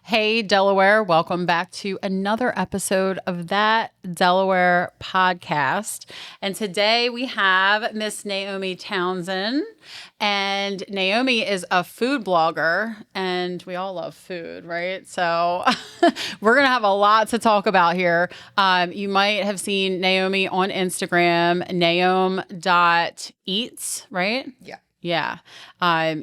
Hey, Delaware. Welcome back to another episode of That Delaware podcast. And today we have Miss Naomi Townsend. And Naomi is a food blogger, and we all love food, right? So we're going to have a lot to talk about here. You might have seen Naomi on Instagram, Naom.eats, right? Yeah. Yeah.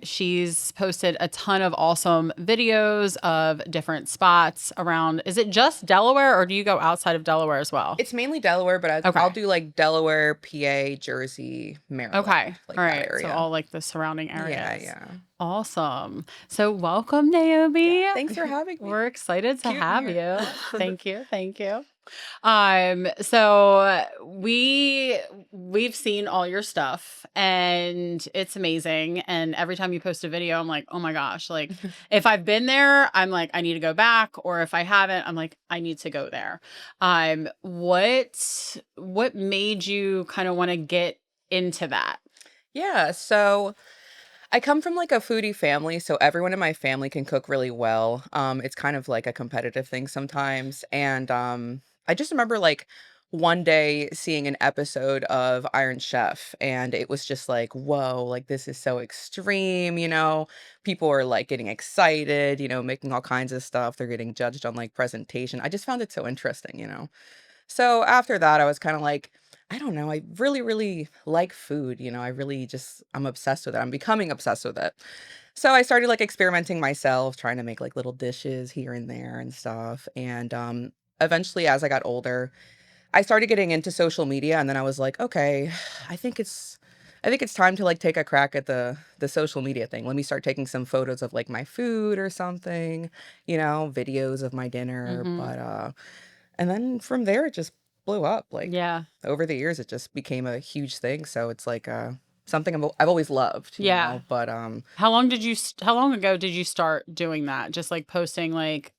She's posted a ton of awesome videos of different spots around. Is it just Delaware or do you go outside of Delaware as well? It's mainly Delaware, but I'll do like Delaware, PA, Jersey, Maryland. Okay. Like All that right. So area. all like the surrounding areas. Yeah. Awesome. So welcome, Naomi. Yeah, thanks for having me. We're excited to Cute have here. you. Thank you. Thank you. So we've seen all your stuff and it's amazing. And every time you post a video, I'm like, oh my gosh, like if I've been there, I'm like, I need to go back. Or if I haven't, I'm like, I need to go there. What made you kind of want to get into that? Yeah, so I come from like a foodie family, so everyone in my family can cook really well. It's kind of like a competitive thing sometimes. And I just remember like one day seeing an episode of Iron Chef, and it was just like, whoa, like this is so extreme. People are like getting excited, making all kinds of stuff. They're getting judged on like presentation. I just found it so interesting. So after that, I was kind of like, I don't know. I really, really like food. I'm obsessed with it. I'm becoming obsessed with it. So I started like experimenting myself, trying to make like little dishes here and there and stuff. And eventually, as I got older, I started getting into social media. And then I was like, okay, I think it's. I think it's time to like take a crack at the social media thing. Let me start taking some photos of like my food or something, videos of my dinner. Mm-hmm. But and then from there, it just blew up. Like Yeah. over the years, it just became a huge thing. So it's like something I've always loved. Yeah. But How long ago did you start doing that? Just like posting like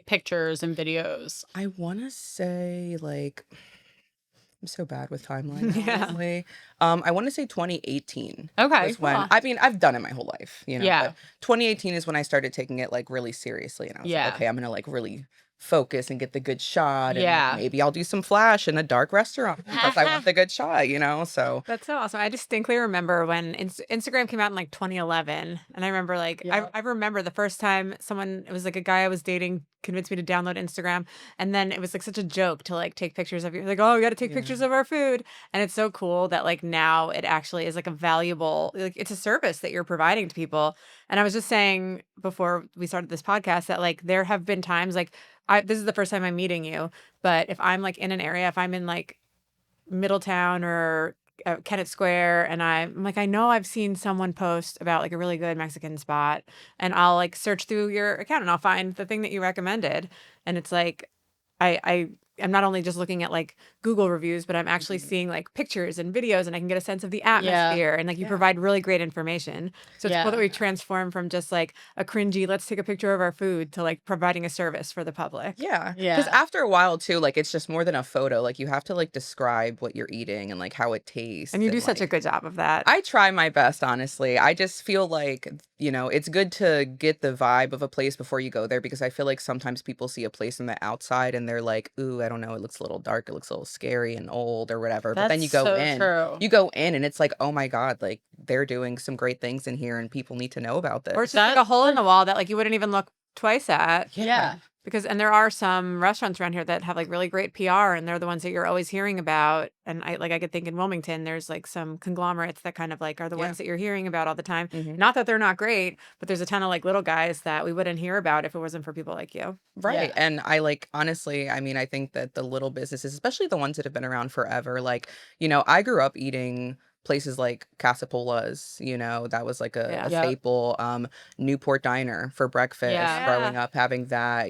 pictures and videos. I want to say like I'm so bad with timeline. Yeah. Honestly. I want to say 2018. Okay. Was when Cool. I mean I've done it my whole life. Yeah. But 2018 is when I started taking it like really seriously, and I was Yeah. like, okay, I'm gonna like really focus and get the good shot, and like, Yeah. maybe I'll do some flash in a dark restaurant because I want the good shot. So That's so awesome. I distinctly remember when Instagram came out in like 2011. And I remember like, Yeah. I remember the first time it was like a guy I was dating convinced me to download Instagram. And then it was like such a joke to like take pictures of you. Like, oh, we got to take Yeah. pictures of our food. And it's so cool that like now it actually is like a valuable, like it's a service that you're providing to people. And I was just saying before we started this podcast that like there have been times like, this is the first time I'm meeting you, but if I'm like in an area, if I'm in like Middletown or Kennett Square, and I'm like, I know I've seen someone post about like a really good Mexican spot, and I'll like search through your account and I'll find the thing that you recommended, and it's like, I'm not only just looking at like Google reviews, but I'm actually seeing like pictures and videos, and I can get a sense of the atmosphere, and like you provide really great information. So it's cool that we transform from just like a cringy, let's take a picture of our food, to like providing a service for the public. Yeah. Yeah. Because after a while too, like it's just more than a photo. Like you have to like describe what you're eating and like how it tastes. And you do such a like, good job of that. I try my best, honestly. I just feel like, it's good to get the vibe of a place before you go there, because I feel like sometimes people see a place from the outside and they're like, ooh, I don't know, it looks a little dark, it looks a little scary and old or whatever. But then you That's go so in. true. You go in and it's like, oh my God, like they're doing some great things in here and people need to know about this. Or it's just like a hole in the wall that like you wouldn't even look twice at. Yeah. And there are some restaurants around here that have like really great PR, and they're the ones that you're always hearing about. And I could think in Wilmington, there's like some conglomerates that kind of like are the ones that you're hearing about all the time. Mhm. Not that they're not great, but there's a ton of like little guys that we wouldn't hear about if it wasn't for people like you. Right. Yeah. And I like, honestly, I mean, I think that the little businesses, especially the ones that have been around forever, like, I grew up eating places like Casapola's, that was like a Yeah. Yep. staple. Newport Diner for breakfast, Yeah. growing up having that,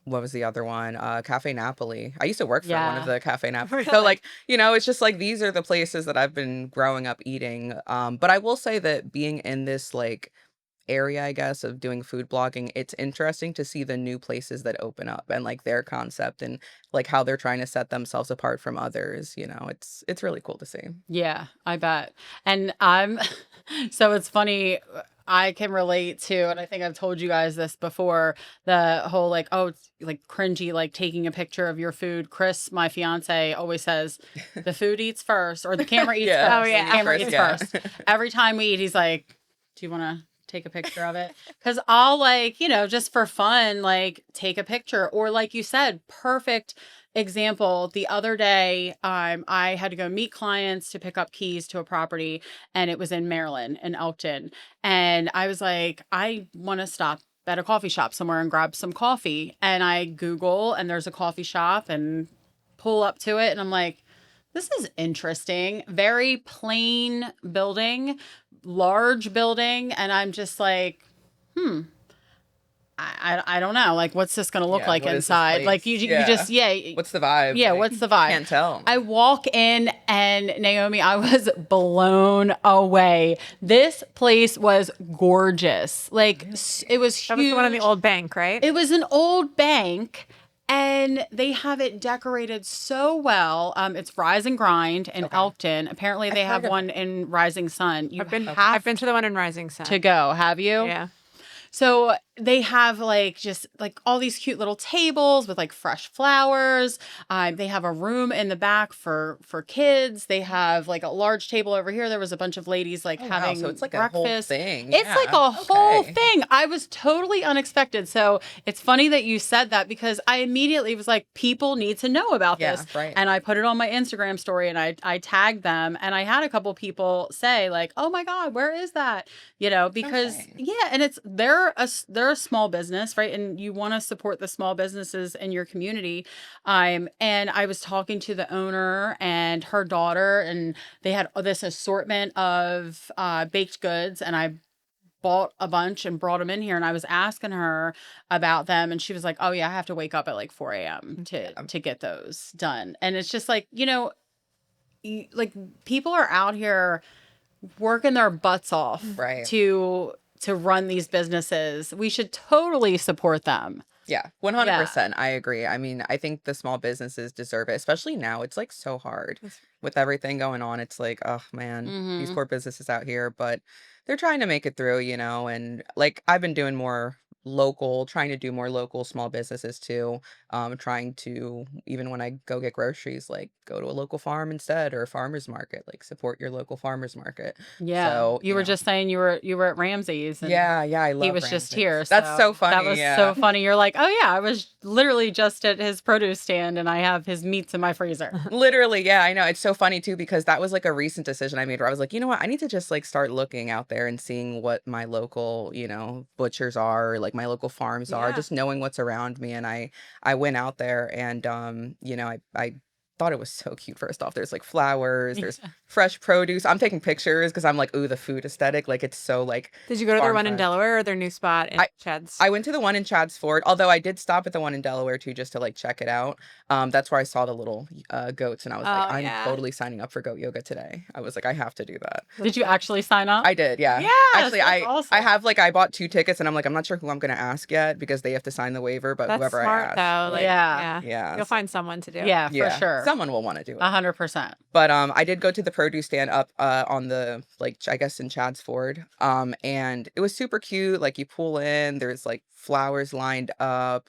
what was the other one? Cafe Napoli. I used to work for one of Yeah. the Cafe Napoli. So Really? like, it's just like these are the places that I've been growing up eating. But I will say that being in this like area, I guess, of doing food blogging, it's interesting to see the new places that open up and like their concept and like how they're trying to set themselves apart from others. It's really cool to see. Yeah, I bet. And I'm so it's funny. I can relate to, and I think I've told you guys this before, the whole like, oh, it's like cringy, like taking a picture of your food. Chris, my fiance, always says, the food eats first, or the camera eats Yeah, first. Oh, yeah. The camera first, eats yeah. first. Every time we eat, he's like, do you want to take a picture of it? Because I'll like, just for fun, like take a picture. Or like you said, perfect example. The other day, I had to go meet clients to pick up keys to a property, and it was in Maryland, in Elkton. And I was like, I want to stop at a coffee shop somewhere and grab some coffee. And I Google, and there's a coffee shop, and pull up to it, and I'm like, this is interesting. Very plain building, large building, and I'm just like, I don't know. Like, what's this going to look Yeah, like what is this inside? Like, you place? you just, yeah. What's the vibe? Yeah, Like, what's the vibe? Can't tell. I walk in, and Naomi, I was blown away. This place was gorgeous. Like, it was huge. That was the one in the old bank, right? It was an old bank, and they have it decorated so well. It's Rise and Grind in Elkton. Apparently, they have heard of one in Rising Sun. You I've been to the one in Rising Sun. to go. Have you? Yeah. So they have like just like all these cute little tables with like fresh flowers. They have a room in the back for kids. They have like a large table over here. There was a bunch of ladies like having So it's like breakfast. a whole thing. It's Yeah. like a whole Okay. thing. I was totally unexpected. So it's funny that you said that, because I immediately was like, people need to know about Yeah, this. right. And I put it on my Instagram story, and I tagged them, and I had a couple people say like, oh my God, where is that? Because yeah, and they're a small business, right? And you want to support the small businesses in your community. And I was talking to the owner and her daughter, and they had this assortment of baked goods, and I bought a bunch and brought them in here, and I was asking her about them, and she was like, oh yeah, I have to wake up at like 4 a.m. to get those done. And it's just like, like people are out here working their butts off Right. to run these businesses. We should totally support them. Yeah, 100%. I agree. I mean, I think the small businesses deserve it, especially now. It's like so hard with everything going on. It's like, oh man, these poor businesses out here, but they're trying to make it through, and like I've been doing trying to do more local small businesses too. Trying to, even when I go get groceries, like go to a local farm instead, or a farmer's market, like support your local farmer's market. Yeah. So, you were just saying you were at Ramsey's, and yeah, I love he was just Ramsey's. here. That's so funny. That was so funny. You're like, oh yeah, I was literally just at his produce stand, and I have his meats in my freezer. Literally, yeah, I know. It's so funny too, because that was like a recent decision I made where I was like, you know what, I need to just like start looking out there and seeing what my local, butchers are, or, like my local farms are, Yeah. just knowing what's around me. And I went out there, and I thought it was so cute. First off, there's like flowers, there's fresh produce. I'm taking pictures because I'm like, ooh, the food aesthetic, like it's so like. Did you go to their farm one in fresh. Delaware or their new spot in Chad's? I went to the one in Chad's Ford, although I did stop at the one in Delaware too, just to like check it out. That's where I saw the little goats, and I was like, Oh, I'm yeah. totally signing up for goat yoga today. I was like, I have to do that. Did you actually sign up? I did, yeah. Yes, Actually, that's awesome. I have like I bought 2 tickets, and I'm like, I'm not sure who I'm gonna ask yet because they have to sign the waiver, but That's whoever smart I ask, though. Like, Yeah. yeah, You'll find someone to do it. Yeah, yeah, for sure. someone will want to do it. 100%. But I did go to the produce stand up on the like I guess in Chad's Ford. And it was super cute. Like you pull in, there's like flowers lined up,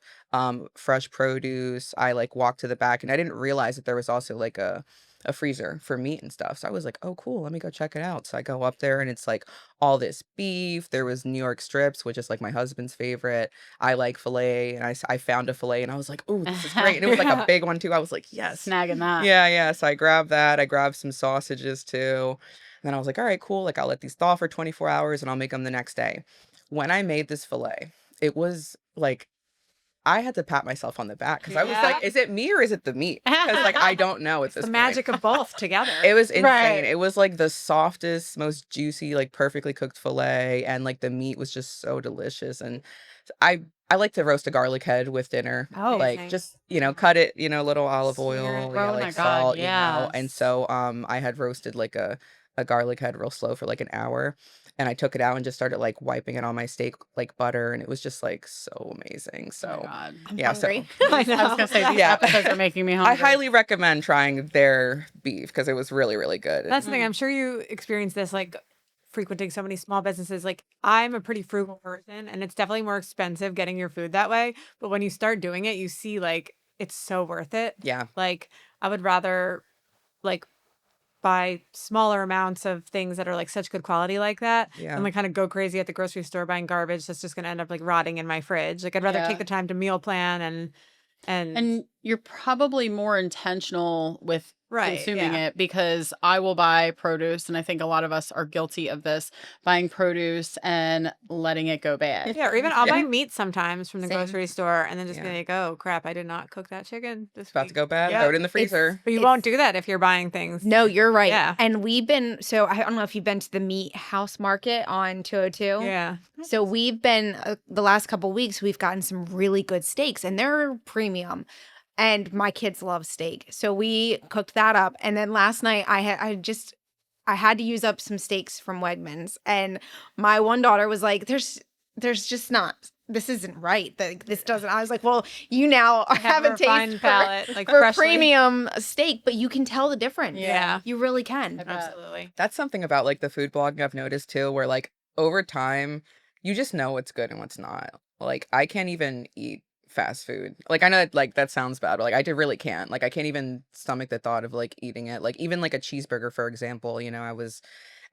fresh produce. I like walked to the back, and I didn't realize that there was also like a freezer for meat and stuff. So I was like, oh cool, let me go check it out. So I go up there, and it's like all this beef. There was New York strips, which is like my husband's favorite. I like filet, and I found a filet, and I was like, oh, this is great. And it was like a big one too. I was like, yes. Snagging that. Yeah. So I grabbed that. I grabbed some sausages too. And then I was like, all right, cool. Like I'll let these thaw for 24 hours, and I'll make them the next day. When I made this filet, it was like I had to pat myself on the back because I was Yeah. like, is it me or is it the meat? Because like I don't know at this The point. magic of both together. It was insane. Right. It was like the softest, most juicy, like perfectly cooked filet, and like the meat was just so delicious. And I like to roast a garlic head with dinner. Oh, like amazing. just cut it, little olive Sear oil, it. Oh like my God, salt, And yes. so I had roasted like a garlic head real slow for like an hour. and I took it out and just started like wiping it on my steak like butter, and it was just like so amazing. Oh my So God. I'm yeah, so hungry. I I was know. gonna say these Yeah. episodes are making me I hungry. highly recommend trying their beef because it was really, really good. That's the thing. I'm sure you experience this like frequenting so many small businesses. Like I'm a pretty frugal person and it's definitely more expensive getting your food that way. But when you start doing it, you see like it's so worth it. Yeah. Like I would rather like buy smaller amounts of things that are like such good quality like that Yeah. and like kind of go crazy at the grocery store buying garbage that's just going to end up like rotting in my fridge. Like I'd rather Yeah. take the time to meal plan And you're probably more intentional with Right, consuming yeah. it, because I will buy produce, and I think a lot of us are guilty of this, buying produce and letting it go bad. yeah, or even I'll Yeah. buy meat sometimes from the Same. grocery store and then just be Yeah. like, oh crap, I did not cook that chicken this About to week. go bad. Yeah. Throw it in the freezer. But you It's- won't do that if you're buying things. No, you're right. Yeah. And we've been, so I don't know if you've been to the meat house market on 202. Yeah. So we've been, the last couple weeks, we've gotten some really good steaks and they're premium. And my kids love steak. So we cooked that up. And then last night I had to use up some steaks from Wegmans. And my one daughter was like, there's just not, this isn't right. This doesn't, I was like, well, you now have a refined taste palate, like for freshly- premium steak, but you can tell the difference. Yeah. You really can. bet. Absolutely. That's something about like the food blogging I've noticed too, where like over time, you just know what's good and what's not. Like I can't even eat fast food. Like I know like that sounds bad, but like I really can't. Like I can't even stomach the thought of like eating it. Like even like a cheeseburger, for example, I was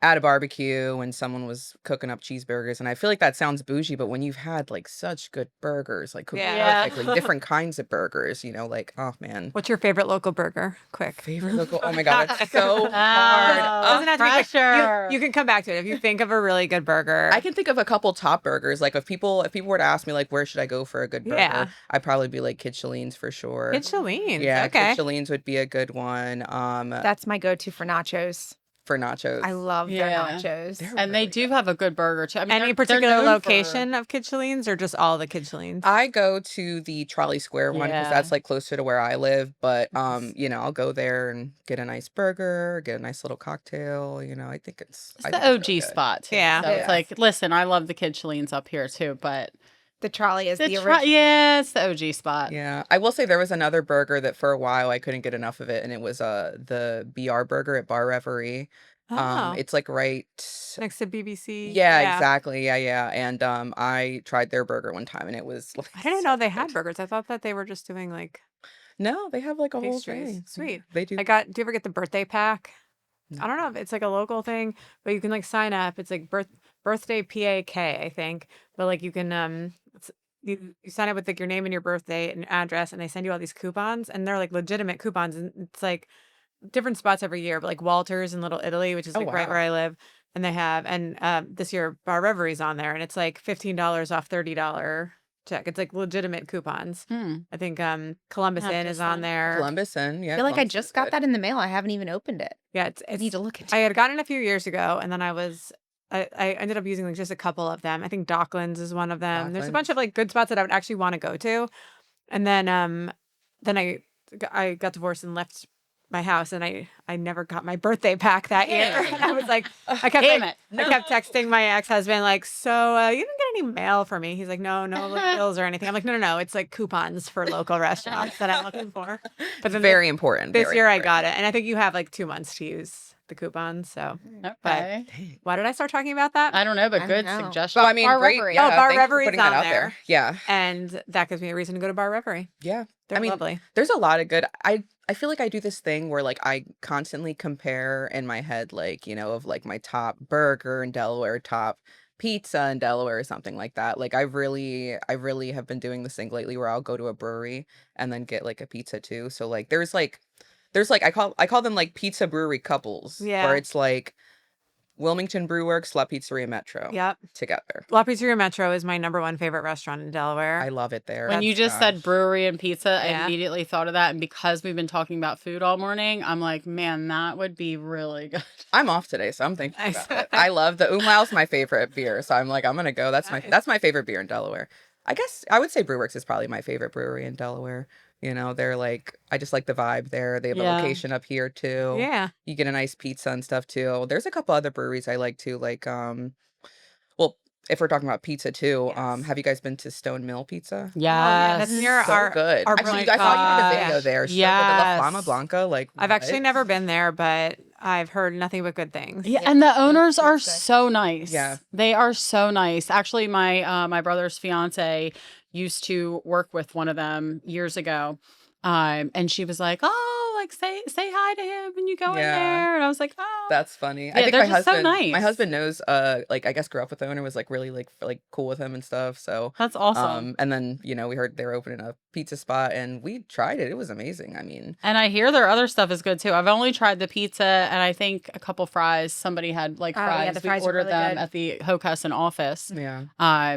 at a barbecue and someone was cooking up cheeseburgers, and I feel like that sounds bougie, but when you've had like such good burgers, like cooked Yeah. perfectly, different kinds of burgers, like, oh man. What's your favorite local burger? Quick. Favorite local, oh my God, it's so Oh, hard. Doesn't have to be quick. pressure. You can come back to it if you think of a really good burger. I can think of a couple top burgers. Like if people were to ask me like where should I go for a good burger, Yeah. I'd probably be like Kid Shalene's for sure. It's Shalene's. Yeah, Okay. Kid Shalene's would be a good one. That's my go-to for nachos. For nachos. I love their Yeah. nachos. They're And they really do good. have a good burger too. I mean, Any they're particular known for- location of Kid Shalene's or just all the Kid Shalene's? I go to the Trolley Square one because Yeah. that's like closer to where I live. But I'll go there and get a nice burger, get a nice little cocktail. I think It's I the think OG really good. spot too. Yeah. So Yeah. it's like, listen, I love the Kid Shalene's up here too, but The trolley is the the original. yeah, it's the OG spot. Yeah, I will say there was another burger that for a while I couldn't get enough of it, and it was the BR burger at Bar Reverie. Oh, It's like right. next to BBC. Yeah, exactly. Yeah. And I tried their burger one time and it was like I didn't so know they had good. burgers. I thought that they were just doing like No, they have like a whole pastries. thing. Sweet. They do. do you ever get the birthday pack? No. I don't know if it's like a local thing, but you can like sign up. It's like birthday PAK, I think. But like you can you sign up with like your name and your birthday and address, and they send you all these coupons, and they're like legitimate coupons, and it's like different spots every year, but like Walter's in Little Italy, which is Oh, like right wow. where I live, and they have, and this year Bar Reverie's on there, and it's like $15 off $30 check. It's like legitimate coupons. I think Columbus Have Inn to is on sign- there. Columbus Inn. Yeah. I feel like I Columbus just is got good. that in the mail. I haven't even opened it. Yeah, I need to look into I it. had gotten it a few years ago, and then I ended up using like just a couple of them. I think Docklands is one of them. There's a bunch of like good spots that I would actually want to go to, and then I got divorced and left my house, and I never got my birthday pack that year. And I was like, I kept Damn like, it. I kept texting my ex-husband like, so you didn't get any mail for me? He's like, no like, bills or anything. I'm like, no, it's like coupons for local restaurants that I'm looking for. But then Very important. this very year I important. got it, and I think you have like 2 months to use the coupons. So Okay. Dang. why did I start talking about that? I don't know, but I good don't know. suggestion. Well, I mean, Bar great. Reverie. Yeah, Oh, Bar thanks for Reverie's putting that on out there. there. Yeah. And that gives me a reason to go to Bar Reverie. Yeah. They're mean, lovely. There's a lot of good. I feel like I do this thing where like I constantly compare in my head, like, of like my top burger in Delaware, top pizza in Delaware or something like that. Like I really have been doing this thing lately where I'll go to a brewery and then get like a pizza too. So like there's like I call them like pizza brewery couples. Yeah. Where it's like Wilmington Brew Works, La Pizzeria Metro Yep. together. La Pizzeria Metro is my #1 favorite restaurant in Delaware. I love it there. When you just Gosh. said brewery and pizza, Yeah. I immediately thought of that. And because we've been talking about food all morning, I'm like, man, that would be really good. I'm off today, so I'm thinking Nice. about it. I love the Umlaut's my favorite beer, so I'm like, I'm gonna go. That's my favorite beer in Delaware. I guess I would say Brewworks is probably my favorite brewery in Delaware. They're like, I just like the vibe there. They have Yeah. a location up here too. Yeah. You get a nice pizza and stuff too. There's a couple other breweries I like too, like Well, if we're talking about pizza too, Yes. have you guys been to Stone Mill Pizza? Oh, yeah, that's Yes. near So good. our Actually, brunch I saw you did a spot. video Yeah. there. So good. The La Flama Yes. Blanca, like I've actually what? never been there, but I've heard nothing but good things. Yeah, Yeah, and the owners it's are good. so nice. Yeah. They are so nice. Actually, my brother's fiance used to work with one of them years ago. And she was like, "Oh, like say hi to him when you go in Yeah. there." And I was like, "Oh." That's funny. I Yeah, think they're my just so husband my nice. husband knows like I guess grew up with the owner, was like really like cool with him and stuff. So That's awesome. and then, we heard they were opening a pizza spot and we tried it. It was amazing. I mean, And I hear their other stuff is good too. I've only tried the pizza and I think a couple fries. Somebody had like Oh, fries. yeah, the We fries are ordered really them good. at the Hocusin office. yeah.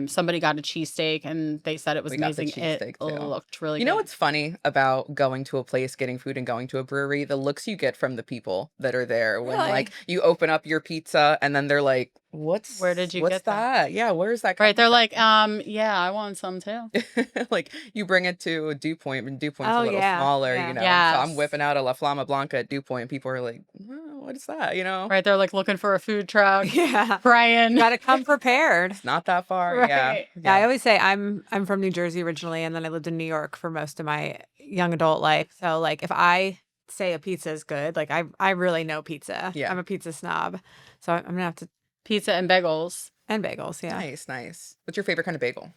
Somebody got a cheesesteak and they said it was We got the amazing. It cheesesteak, too. looked really You good. know what's funny about going to a place, getting food, and going to a brewery? The looks you get from the people that are there when Really? like you open up your pizza and then they're like, Where did you what's get that?" that? Yeah, where's that Right. They're coming like, yeah, I want some too. from?" Like you bring it to Dew Point, and Dew Point's a Oh, little yeah. smaller, Yeah. So I'm Yes. whipping out a La Flama Blanca at Dew Point, and people are like, what is that? Right. They're like looking for a food truck, Yeah. praying. Got to come prepared. It's not that far. Yeah. Right. Yeah, I always say I'm from New Jersey originally, and then I lived in New York for most of my young adult life. So like, if I say a pizza is good, like I really know pizza. Yeah. I'm a pizza snob, so I'm gonna have to Pizza and bagels. and bagels. Yeah, Nice, nice. What's your favorite kind of bagel?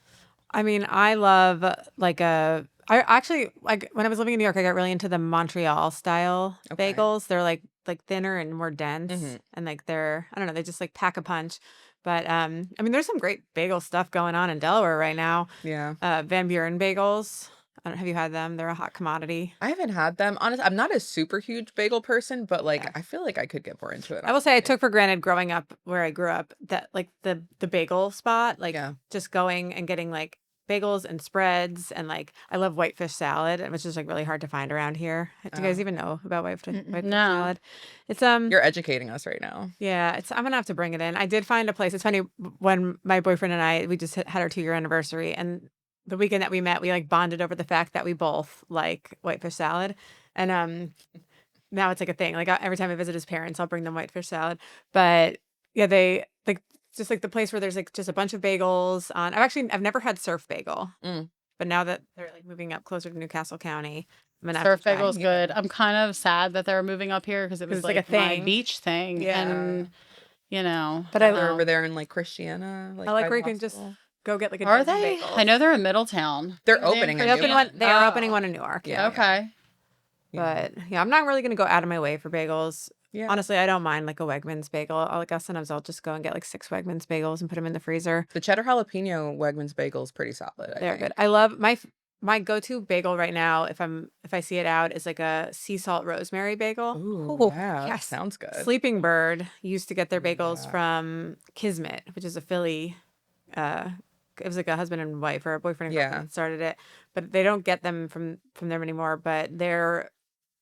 I mean, I love like I actually like when I was living in New York, I got really into the Montreal style Okay. bagels. They're like thinner and more dense, Mhm. and like they're I don't know, they just like pack a punch. But I mean, there's some great bagel stuff going on in Delaware right now. Yeah. Van Buren bagels. I don't, have you had them? They're a hot commodity. I haven't had them. Honestly, I'm not a super huge bagel person, but like Yeah. I feel like I could get more into it. I will say I honestly. took for granted growing up where I grew up that like the bagel spot, like Yeah. just going and getting like bagels and spreads and like I love whitefish salad, which is like really hard to find around here. Do you guys Oh. even know about whitefish No. salad? It's You're educating us right now. yeah, it's I'm gonna have to bring it in. I did find a place. It's funny when my boyfriend and I we just had our 2-year anniversary, and the weekend that we met, we like bonded over the fact that we both like whitefish salad, and now it's like a thing. Like every time I visit his parents, I'll bring them whitefish salad. But yeah, they like just like the place where there's like just a bunch of bagels on. I've never had surf bagel, Mm. but now that they're like moving up closer to Newcastle County, I'm gonna have Surf to try. bagel's good. I'm kind of sad that they're moving up here because it 'Cause was it's like like a my thing. beach thing. Yeah. And, But I They're so- over there in like Christiana. I like by where the you can just hospital. go get like a Are dozen they? bagels. I know they're in Middletown. They're Are they in opening a They new opened Christiana? one. They are Oh. opening one in Newark. Yeah. Okay. Yeah. But yeah, I'm not really gonna go out of my way for bagels. Yeah. Honestly, I don't mind like a Wegmans bagel. Like sometimes I'll just go and get like 6 Wegmans bagels and put them in the freezer. The cheddar jalapeno Wegmans bagel is pretty solid. I They're think. good. I love my go-to bagel right now if I see it out is like a sea salt rosemary bagel. Ooh, Oh, yeah, that yes. sounds good. Sleeping Bird used to get their bagels Yeah. from Kismet, which is a Philly. It was like a husband and wife or a boyfriend and Yeah. girlfriend that started it, but they don't get them from them anymore. But their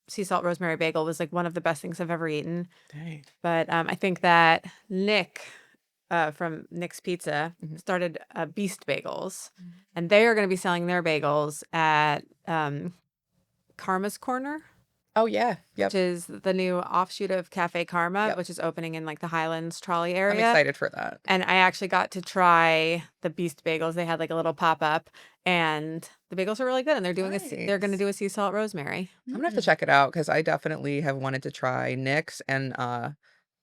sea salt rosemary bagel was like one of the best things I've ever eaten. Dang. But I think that Nick from Nick's Pizza Mhm. started Beast Bagels, and they are going to be selling their bagels at Karma's Corner, Oh yeah. Yep. which is the new offshoot of Cafe Karma, Yep. which is opening in like the Highlands Trolley I'm area. excited for that. And I actually got to try the Beast Bagels. They had like a little pop up, and the bagels are really good. And they're doing they're going to Nice. do a sea salt rosemary. I'm gonna have to check it out because I definitely have wanted to try Nick's and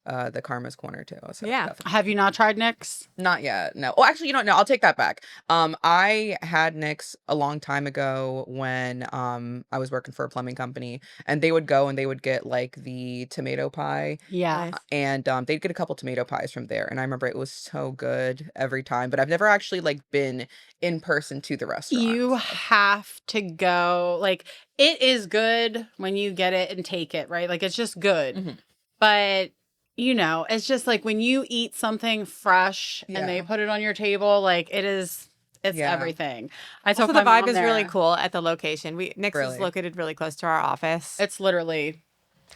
the Karma's Corner too. So Yeah. definitely. Have you not tried Nick's? Not yet. No. Oh, actually, no, I'll take that back. I had Nick's a long time ago when I was working for a plumbing company, and they would go and they would get like the tomato pie, Yeah. Nice. and they'd get a couple tomato pies from there, and I remember it was so good every time. But I've never actually like been in person to the restaurant. You so. have to go. Like, it is good when you get it and take it, right? Like, it's just good. Mhm. But, it's just like when you eat something fresh and they Yeah. put it on your table, like, it's Yeah. everything. I So took the my vibe mom is really there. cool at the location. Nick's is Really? located really close to our office. It's literally,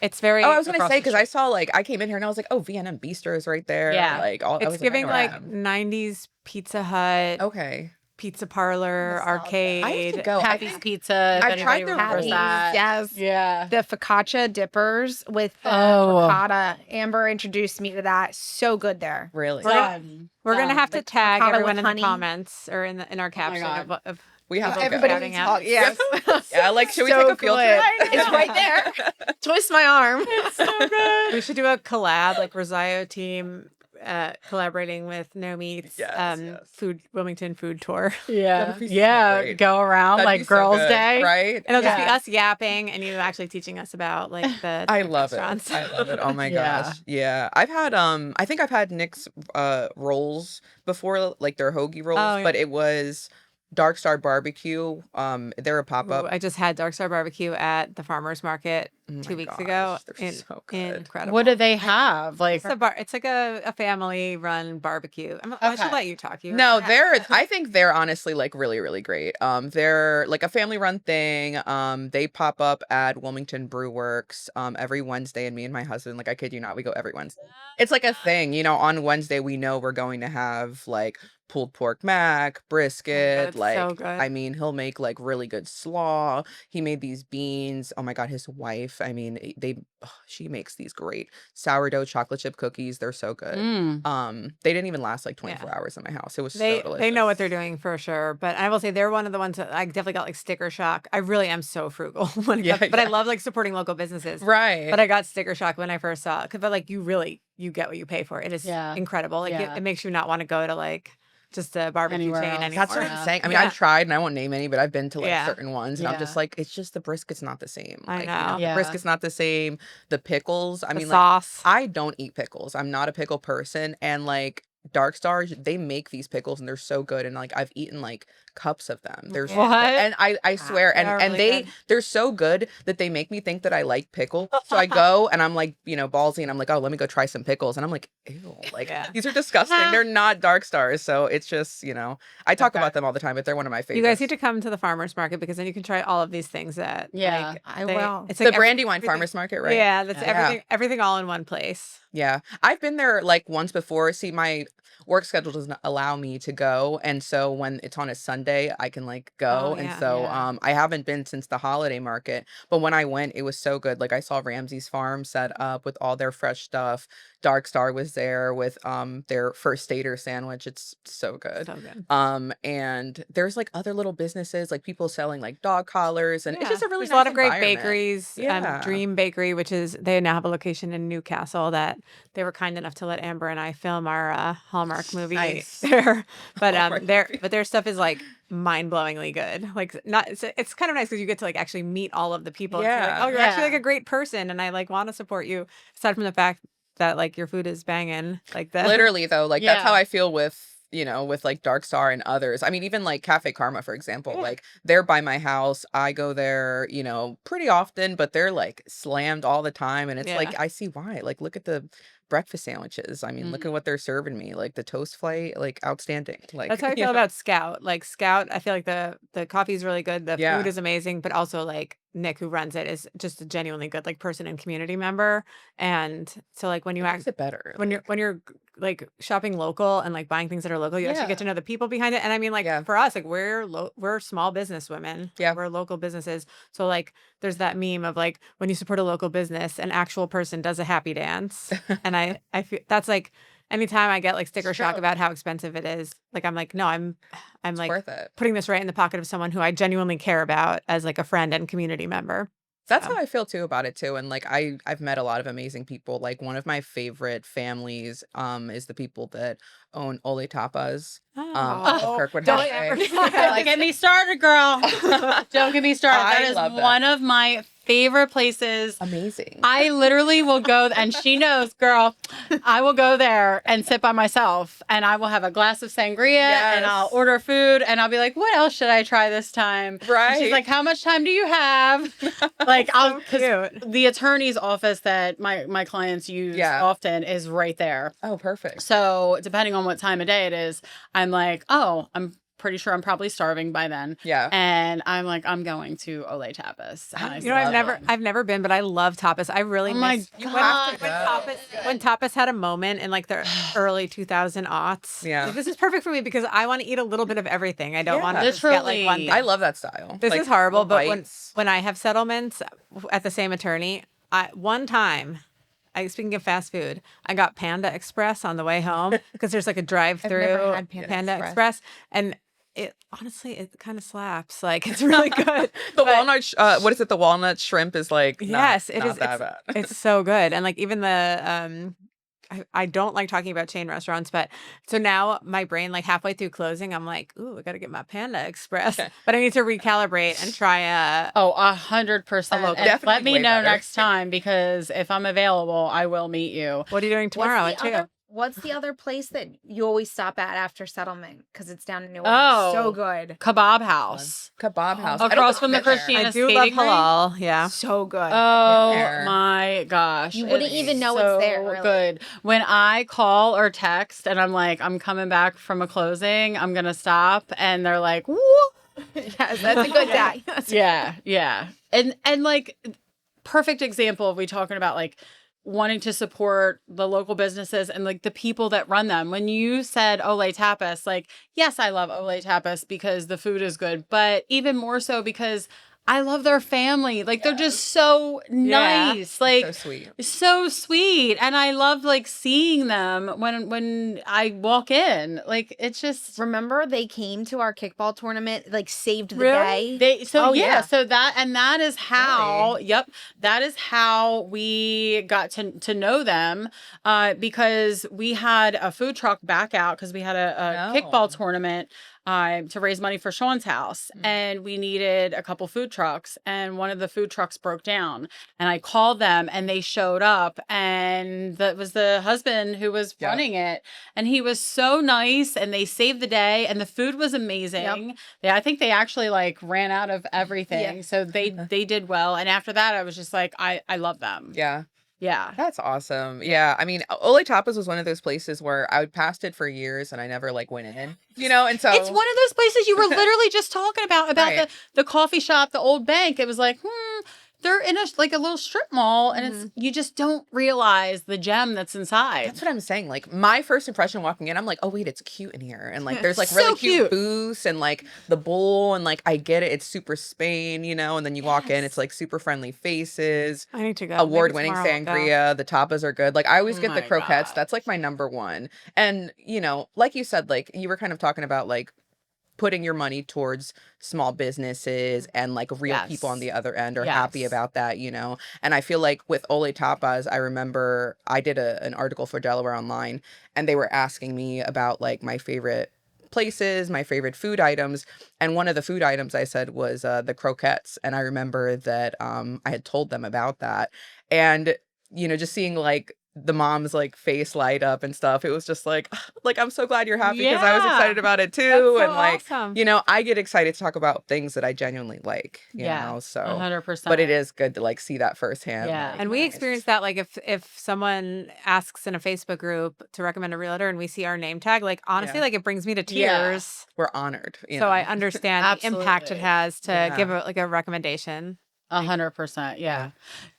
It's very. Oh, I was gonna across say the because street. I saw like I came in here and I was like, oh, V&M Bistro is right there. Yeah. Like I It's was giving like, I know like where I am. 90s Pizza Hut. Okay. pizza parlor, arcade. I have to go. Happy's Pizza. If I've anybody tried their remembers rolls. that. Yes. Yeah. The focaccia dippers with the Oh. ricotta. Amber introduced me to that. So good there. Really? We're gonna have to Like tag ricotta everyone with in the honey. comments or in our caption God. of We have people to go. Everybody shouting needs out. to Yes. Yeah, like, should we So take a field good. trip? It's right there. Twist my arm. So good. We should do a collab, like Rosario team collaborating with Naomi.eats Yes. food Wilmington food tour. Yeah. That'd be so Yeah. great. Go around That'd like be so Girls' good, Day. right? And it'll just be Yeah. us yapping and you actually teaching us about like the I different love restaurants. it. I love it. Oh my Yeah. gosh. Yeah. I've had I think I've had Nick's rolls before, like their hoagie rolls, Oh, yeah. but it was Dark Star Barbecue. They're a Ooh, pop-up. I just had Dark Star Barbecue at the farmer's market Oh 2 my weeks gosh, ago. they're so good. Incredible. What do they have? Like, It's like a family run barbecue. I should Okay. let you talk. You No, were- I think they're honestly like really, really great. They're like a family run thing. They pop up at Wilmington Brew Works every Wednesday, and me and my husband, like I kid you not, we go every Wednesday. It's like a thing, you know, on Wednesday we know we're going to have like pulled pork mac, brisket, it's like so good. I mean, he'll make like really good slaw. He made these beans. Oh my God, his wife, I mean, she makes these great sourdough chocolate chip cookies. They're so good. They didn't even last like 24 hours in my house. It was so delicious. They know what they're doing for sure. But I will say they're one of the ones that I definitely got like sticker shock. I really am so frugal when it comes, but I love like supporting local businesses. Right. But I got sticker shock when I first saw it. But like you get what you pay for. It is Yeah. incredible. Like Yeah. it makes you not want to go to like just a barbecue Anywhere chain else. anymore. That's what Yeah. I'm saying. I mean, Yeah. I've tried, and I won't name any, but I've been to like Yeah. certain ones, and I'm Yeah. just like, it's just the brisket's not the same. I Like, know. Yeah. the brisket's not the same. The pickles. I The mean, sauce. like, I don't eat pickles. I'm not a pickle person, and like Dark Stars, they make these pickles, and they're so good. And like, I've eaten like cups of them. There's What? and I swear, They are and really good. they're so good that they make me think that I like pickles. So I go and I'm like, you know, ballsy, and I'm like, oh, let me go try some pickles, and I'm like, ew, like Yeah. these are disgusting. They're not Dark Stars, so it's just, you know, I talk about them all the time, but they're one of my favorites. You guys need to come to the farmers market because then you can try all of these things that Yeah, like, I will. It's the like Brandywine everything- Farmers Market, right? Yeah, that's Yeah. everything all in one place. Yeah. I've been there like once before. See, my work schedule doesn't allow me to go. And so when it's on a Sunday, I can like go. Oh, And yeah. so Yeah. I haven't been since the holiday market. But when I went, it was so good. Like I saw Ramsey's Farm set up with all their fresh stuff. Dark Star was there with their first stater sandwich. It's so good. So good. And there's like other little businesses, like people selling like dog collars, and it's just a really There's nice a lot of great environment. bakeries. Yeah. Dream Bakery, which is they now have a location in Newcastle that they were kind enough to let Amber and I film our Hallmark movie Nice. there. But Hallmark their stuff is like mind-blowingly good. Like not it's kind of nice because you get to like actually meet all of the people. And feel like, Yeah. oh, you're actually Yeah. like a great person, and I like want to support you. Aside from the fact that like your food is banging, like that. Literally though, like that's Yeah. how I feel with, you know, with like Dark Star and others. I mean, even like Cafe Karma, for example, Yeah. like they're by my house. I go there, you know, pretty often, but they're like slammed all the time. And it's Yeah. like, I see why. Like, look at the breakfast sandwiches. I mean, look at what they're serving me. Like the toast flight, like outstanding. Like That's how I you feel know? about Scout. Like Scout, I feel like the coffee is really good. The Yeah. food is amazing, but also like Nick, who runs it, is just a genuinely good like person and community member. And so like when you It act makes it better. when you're like shopping local and like buying things that are local, you actually Yeah. get to know the people behind it. And I mean, like Yeah. for us, like we're small business women. Yeah. We're local businesses. So like there's that meme of like when you support a local business, an actual person does a happy dance. And I feel that's like anytime I get like sticker It's shock true. about how expensive it is, like I'm like, no, I'm It's like worth it. putting this right in the pocket of someone who I genuinely care about as like a friend and community member. That's So. how I feel too about it too. And like I've met a lot of amazing people. Like one of my favorite families is the people that own Ole Tapas. off of Kirkwood don't Highway. ever Don't get me started, girl. Don't get me started. I That is love that. one of my favorite places. Amazing. I literally will go, and she knows, girl, I will go there and sit by myself, and I will have a glass of sangria, and I'll Yes. order food, and I'll be like, what else should I try this time? And Right. she's like, how much time do you have? Like, I'll, because cute. the attorney's office that my clients use Yeah. often is right there. Oh, perfect. So depending on what time of day it is, I'm like, oh, I'm pretty sure I'm probably starving by then. Yeah. And I'm like, I'm going to Ole Tapas. And I You know, love I've never been, but I love tapas. I really Oh my miss You when, have to when go. tapas had a moment in like the early 2000 aughts. Yeah. Like, this is perfect for me because I want to eat a little bit of everything. I don't want to Yeah. just get like one Literally. thing. I love that style. This Like, is horrible, the but bites. when I have settlements at the same attorney, one time, speaking of fast food, I got Panda Express on the way home because there's like a drive-through never had Panda Panda Express. Express, and it honestly it kind of slaps. Like it's really good. The But walnut, what is it? The walnut shrimp is like yes, it not is. that bad. It's so good, and like even the I don't like talking about chain restaurants, but so now my brain, like halfway through closing, I'm like, ooh, I got to get my Panda Express, but I need to recalibrate and try Oh, 100%. local- And Definitely let me way know better. next time because if I'm available, I will meet you. What are you doing tomorrow at 2? What's the other place that you always stop at after settlement? Because it's down in New York. Oh. So good. Kebab House. Kebab house. I don't Across think from the I've been there. Christiana I do Skating love rink. halal. Yeah. So good. Oh there. my gosh. You wouldn't It's even know it's so there, really. good. When I call or text and I'm like, I'm coming back from a closing, I'm going to stop. And they're like, woo. Yes, that's a good day. Yeah. And like, perfect example of we talking about like wanting to support the local businesses and like the people that run them. When you said Ole Tapas, like, yes, I love Ole Tapas because the food is good, but even more so because I love their family. Like they're just so nice. Like So sweet. so sweet. And I love like seeing them when I walk in. Like it's just Remember, they came to our kickball tournament, like saved the Really? day. so Oh, yeah. so that is how that is how we got to know them because we had a food truck back out because we had a No. kickball tournament to raise money for Sean's house, and we needed a couple food trucks, and one of the food trucks broke down, and I called them, and they showed up, and that was the husband who was running it, and he was so nice, and they saved the day, and the food was amazing. Yeah, I think they actually like ran out of everything, so they did well, and after that, I was just like, I love them. Yeah. That's awesome. Yeah. I mean, Ole Tapas was one of those places where I would passed it for years and I never like went in, you know? And so It's one of those places you were literally just talking about Right. the coffee shop, the old bank. It was like, they're in a little strip mall, and it's you just don't realize the gem that's inside. that's what I'm saying. Like my first impression walking in, I'm like, oh wait, it's cute in here. And like there's like So really cute. cute booths and like the bowl and like I get it, it's super Spain, you know, and then you walk in, it's like super friendly faces. I need to go. Award-winning Maybe tomorrow I'll go. sangria. The tapas are good. Like I always Oh get the my croquettes. God. That's like my number one. And you know, like you said, like you were kind of talking about like putting your money towards small businesses and like real people on the other end are happy Yes. about that, you know. And I feel like with Ole Tapas, I remember I did an article for Delaware Online, and they were asking me about like my favorite places, my favorite food items, and one of the food items I said was the croquettes. And I remember that I had told them about that, and you know, just seeing like the mom's like face light up and stuff, it was just like I'm so glad you're happy because I was Yeah. excited about it too. That's so And like awesome. you know, I get excited to talk about things that I genuinely like, you know, so 100%. but it is good to like see that firsthand. Yeah. like, And we nice. experienced that, like if someone asks in a Facebook group to recommend a realtor and we see our name tag, like honestly, Yeah. like it brings me to Yeah. tears. We're honored, you So know. I understand the impact it Absolutely. has to give Yeah. a recommendation. 100%. Yeah.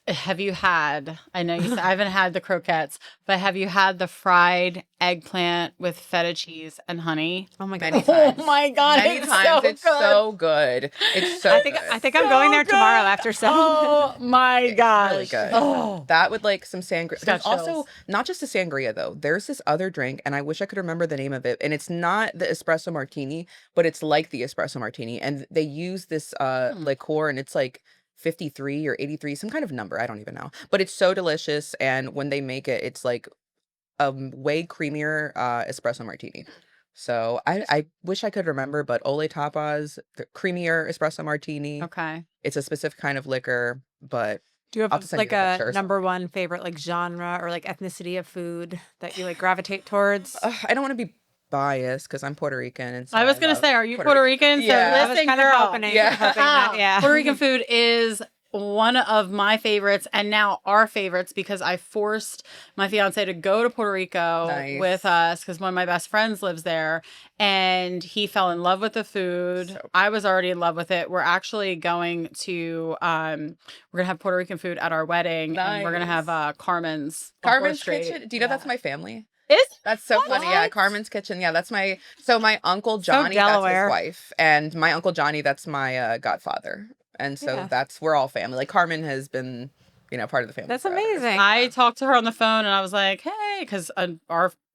Have you had, I know you said I haven't had the croquettes, but have you had the fried eggplant with feta cheese and honey? Oh my Many god. times. Oh my God. Many it's times so it's good. so good. It's so I think I'm going there tomorrow after settlement. Oh my gosh. really good. Oh. That with like some sangria. got There's also chills. not just a sangria though. There's this other drink, and I wish I could remember the name of it. And it's not the espresso martini, but it's like the espresso martini. And they use this liqueur, and it's like 53 or 83, some kind of number. I don't even know. But it's so delicious. And when they make it, it's like a way creamier espresso martini. So I wish I could remember, but Ole Tapas, the creamier espresso martini. Okay. It's a specific kind of liquor, but Do you I'll have have to send you like the a pictures. number one favorite like genre or like ethnicity of food that you like gravitate towards? I don't want to be biased because I'm Puerto Rican. And so I was going to love say, are you Puerto Rican? Yeah. So I was listen, kind of girl. hoping Yeah. that, yeah. Puerto Rican food is one of my favorites and now our favorites because I forced my fiance to go to Puerto Rico Nice. with us because one of my best friends lives there and he fell in love with the food. So- I was already in love with it. We're actually going to we're gonna have Puerto Rican food at our wedding and we're gonna have Carmen's on 4th Carmen's Street. Kitchen. Do you know that's my family? Is That's so What? funny. Yeah, Carmen's Kitchen. Yeah, that's my uncle Johnny, that's his Delaware. wife. And my uncle Johnny, that's my godfather. And so Yeah. we're all family. Like Carmen has been, part of the family. That's forever. amazing. I talked to her on the phone and I was like, hey, because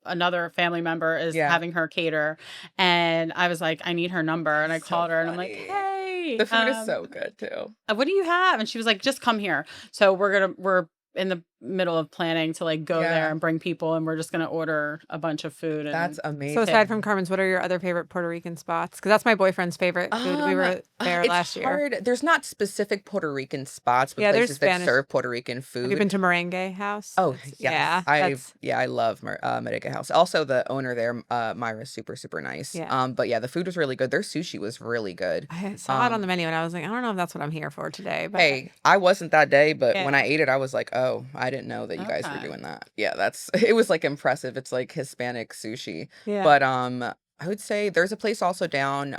another family member is having her cater. And I was like, I need her number. And I So called her and I'm like, funny. hey. The food is so good too. What do you have? And she was like, just come here. So we're in the middle of planning to like go there and bring people and we're just going to order a bunch of food. And That's amazing. So aside from Carmen's, what are your other favorite Puerto Rican spots? Because that's my boyfriend's favorite food. We were there it's last year. hard. There's not specific Puerto Rican spots, but Yeah, there's places that Spanish. serve Puerto Rican food. Have you been to Merengue House? Oh, It's- yes. Yeah, I love Merengue House. Also, the owner there, Myra's super, super nice. Yeah. But yeah, the food was really good. Their sushi was really good. I saw it on the menu and I was like, I don't know if that's what I'm here for today. But Hey, I wasn't that day, but when Yeah. I ate it, I was like, oh, I didn't know that you guys were Okay. doing that. Yeah, it was like impressive. It's like Hispanic sushi. yeah. But I would say there's a place also down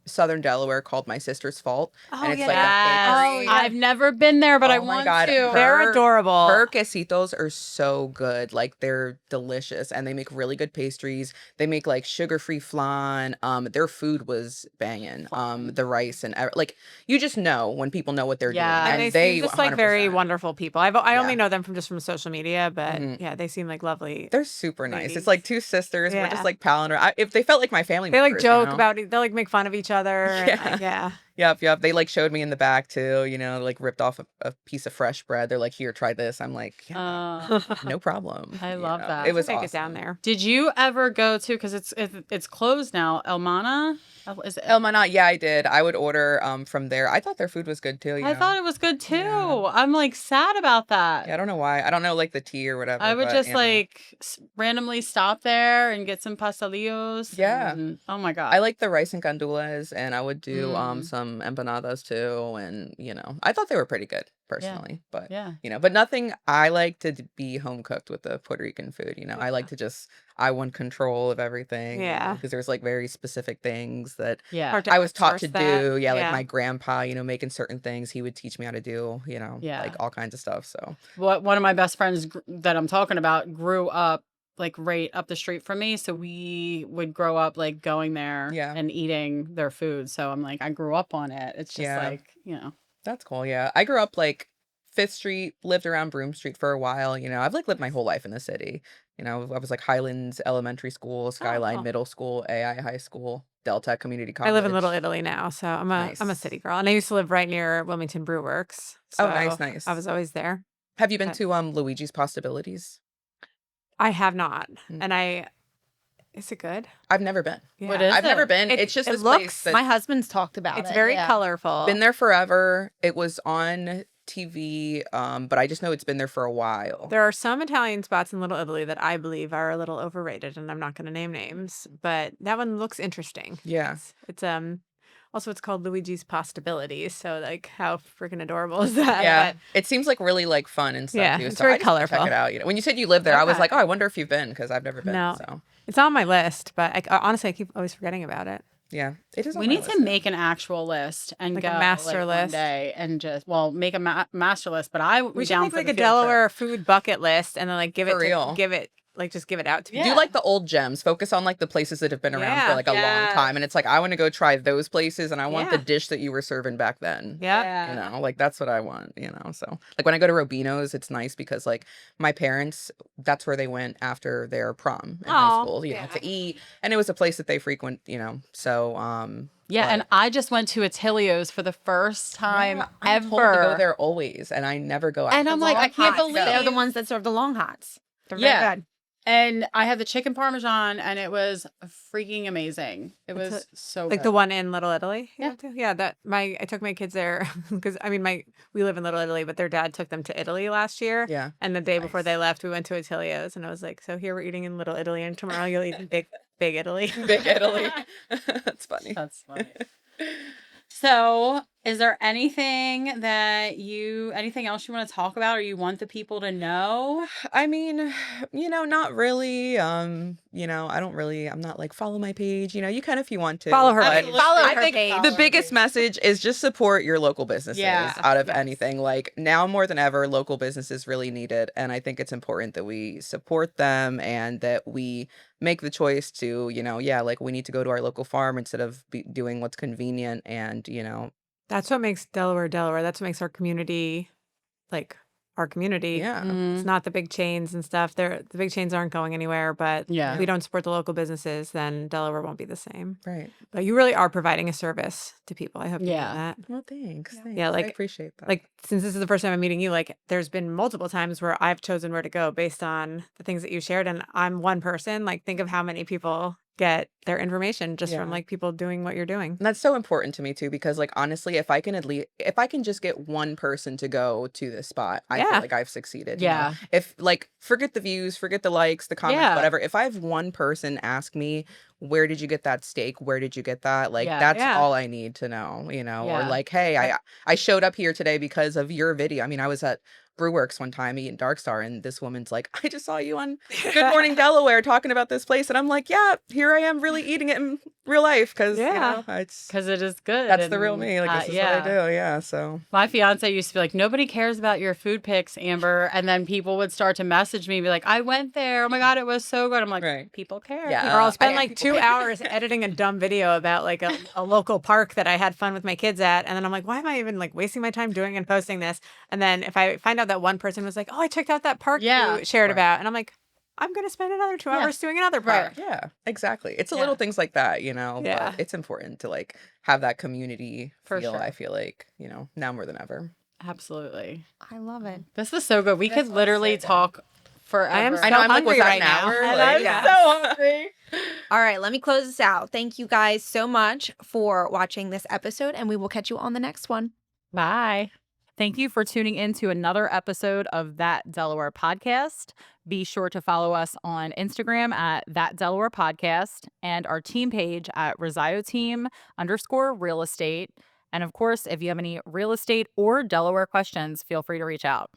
Southern Delaware called My Sister's Fault. Oh, and it's yeah, like Yes. a bakery. I've never been there, but I Oh my want God, to. They're adorable. Her quesitos are so good. Like they're delicious and they make really good pastries. They make like sugar-free flan. Their food was banging. The rice and like you just know when people know what they're Yeah. doing. And they seem just like very 100%. wonderful people. I only Yeah. know them from social media, but Mhm. yeah, they seem like lovely. They're super nice. ladies. It's like two sisters. We're Yeah. just like palling around. If they felt like my family They like members, joke about it. They like make fun of each other. Yeah. Yeah. Yep. They like showed me in the back too, like ripped off a piece of fresh bread. They're like, here, try this. I'm like, yeah, no problem. I love know? that. It was Take awesome. it down there. Did you ever go to, because it's closed now, El Mana? Is it? El Manat, yeah, I did. I would order from there. I thought their food was good too. I thought it was good too. Yeah. I'm like sad about that. Yeah, I don't know why. I don't know like the tea or whatever. I would but, just you know. like randomly stop there and get some pastelillos. Yeah. and- oh my God. I like the rice and gandules, and I would do Mm. some empanadas too, and I thought they were pretty good personally, but yeah. but nothing. I like to be home cooked with the Puerto Rican food. I like to I want control of everything. Yeah. because there's like very specific things that Yeah. Hard to I was taught outsource to that. do. Yeah, like Yeah. my grandpa, making certain things, he would teach me how to do. Yeah. like all kinds of stuff. So One of my best friends that I'm talking about grew up like right up the street from me. So we would grow up like going there Yeah. and eating their food. So I'm like, I grew up on it. It's just Yeah. like, that's cool. Yeah, I grew up like Fifth Street, lived around Broome Street for a while. I've like lived my whole life in the city. I was like Highlands Elementary School, Skyline Oh. Middle School, AI High School, Delta Community College. I live in Little Italy now, so I'm a Nice. city girl, and I used to live right near Wilmington Brew Works. Oh, So nice. I was always there. Have you been Uh, to Luigi's Possibilities? I have not, Mm. and is it good? I've never been. What Yeah. is I've never it? been. It- It's just it this looks- place that My husband's talked about It's it. very yeah. colorful. been there forever. It was on TV, but I just know it's been there for a while. There are some Italian spots in Little Italy that I believe are a little overrated, and I'm not going to name names, but that one looks interesting. Yeah. It's also it's called Luigi's Postabilities, so like how freaking adorable is that? Yeah, But it seems like really like fun and stuff Yeah, too. it's So very I just wanna check colorful. it out. When you said you lived there, I was Okay. like, oh, I wonder if you've been because I've never been. No. So it's on my list, but honestly, I keep always forgetting about it. yeah, it is. we on my need to list. make an actual list and Like go a master one list? day and just make a master list. But I would We be should down make for like the a field trip. Delaware food bucket list and then like For real. just give it out to Yeah. Do people. like the old gems. Focus on like the places that have been around for Yeah. like a long Yes. time, and it's like I want to go try those places, and I want the Yeah. dish that you were serving back then. Yeah. Like that's what I want. So like when I go to Robino's, it's nice because like my parents, that's where they went after their prom in high Aw, school, yeah. to eat, and it was a place that they frequent. So Yeah, but- and I just went to Attilio's for the first time Yeah, I'm ever. told to go there always, and I never go. And I'm like, I can't believe They're the ones that serve the long hots. They're Yeah. very good. And I had the chicken parmesan, and it was freaking amazing. It It's was so Like good. the one in Little Italy? you Yeah. went to? Yeah, I took my kids there because we live in Little Italy, but their dad took them to Italy last year. Yeah. And the day before Nice. they left, we went to Attilio's and I was like, so here we're eating in Little Italy and tomorrow you'll eat in big Italy. Big Italy. That's funny. That's funny. So Is there anything anything else you want to talk about or you want the people to know? I mean, not really. I'm not like follow my page. You can if you want to. Follow her but page. Follow I her think page. the biggest message is just support your local businesses out of Yes. anything. Like now more than ever, local businesses really needed. And I think it's important that we support them and that we make the choice to, like we need to go to our local farm instead of doing what's convenient and, That's what makes Delaware Delaware. That's what makes our community like our community. yeah. It's not the big chains and stuff. The big chains aren't going anywhere, but Yeah. if we don't support the local businesses, then Delaware won't be the same. Right. But you really are providing a service to people. I hope you know Yeah. that. Well, thanks. Yeah. Thanks. Yeah, I like- appreciate that. Like since this is the first time I'm meeting you, like there's been multiple times where I've chosen where to go based on the things that you shared, and I'm one person. Like think of how many people get their information just from Yeah. like people doing what you're doing. And that's so important to me too, because like honestly, if I can just get one person to go to this spot, I feel Yeah. like I've succeeded. you know? Yeah. If like forget the views, forget the likes, the comments, Yeah. whatever. If I have one person ask me, where did you get that steak? Where did you get that? Like Yeah. that's Yeah. all I need to know, or Yeah. like, hey, I showed up here today because of your video. I mean, I was at Brewworks one time eating Dark Star, and this woman's like, I just saw you on Good Morning Delaware talking about this place, and I'm like, yeah, here I am really eating it in real life because Yeah. it's Because it is good. that's the real and, me. Like this is what I do. Yeah. So My fiance used to be like, nobody cares about your food pics, Amber. And then people would start to message me, be like, I went there. Oh my God, it was so good. I'm like, Right. people care. Yeah. Or I'll spend I- like 2 hours editing a dumb video about like a local park that I had fun with my kids at. And then I'm like, why am I even like wasting my time doing and posting this? And then if I find out that one person was like, oh, I checked out that park Yeah. you shared Right. about. And I'm like, I'm going to spend another 2 Yeah. hours doing another Right. park. Yeah, exactly. It's the Yeah. little things like that, Yeah. but it's important to like have that community For feel. sure. I feel like, now more than ever. Absolutely. I love it. This was so good. We could literally talk forever. I am I know, I'm like, hungry was that right an now. hour? And Like, I'm yeah. so hungry. All right, let me close this out. Thank you guys so much for watching this episode, and we will catch you on the next one. Bye. Thank you for tuning in to another episode of That Delaware Podcast. Be sure to follow us on Instagram at That Delaware Podcast and our team page at RosaioTeam_real estate. And of course, if you have any real estate or Delaware questions, feel free to reach out.